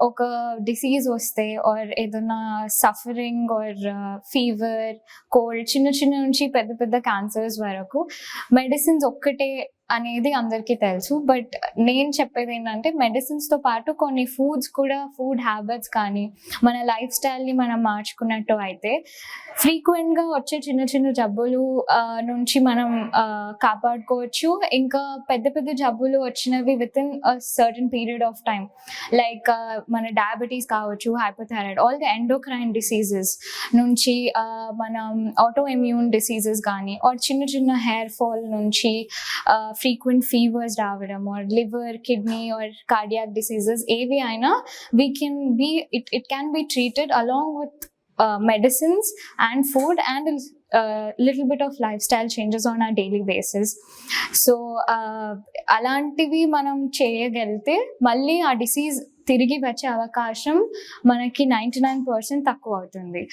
ఒక డిసీజ్ వస్తే ఆర్ ఏదైనా సఫరింగ్ ఆర్ ఫీవర్, కోల్డ్, చిన్న చిన్న నుంచి పెద్ద పెద్ద క్యాన్సర్స్ వరకు మెడిసిన్స్ ఒక్కటే అనేది అందరికీ తెలుసు. బట్ నేను చెప్పేది ఏంటంటే మెడిసిన్స్తో పాటు కొన్ని ఫుడ్స్ కూడా, ఫుడ్ హ్యాబిట్స్ కానీ మన లైఫ్ స్టైల్ని మనం మార్చుకున్నట్టు అయితే ఫ్రీక్వెంట్గా వచ్చే చిన్న చిన్న జబ్బులు నుంచి మనం కాపాడుకోవచ్చు. ఇంకా పెద్ద పెద్ద జబ్బులు వచ్చినవి with in a certain period of time, like మన డయాబెటీస్ కావచ్చు, hypothyroid, all the endocrine diseases నుంచి మనం ఆటో ఇమ్యూన్ డిసీజెస్ కానీ ఆర్ చిన్న చిన్న హెయిర్ ఫాల్ నుంచి frequent fevers రావడం or liver, kidney or cardiac diseases ఏవి అయినా it can be treated along with medicines and food and little bit of lifestyle changes on our daily basis. So అలాంటివి మనం చేయగలిగితే మళ్ళీ ఆ డిసీజ్ తిరిగి వచ్చే అవకాశం మనకి 99% తక్కువ అవుతుంది.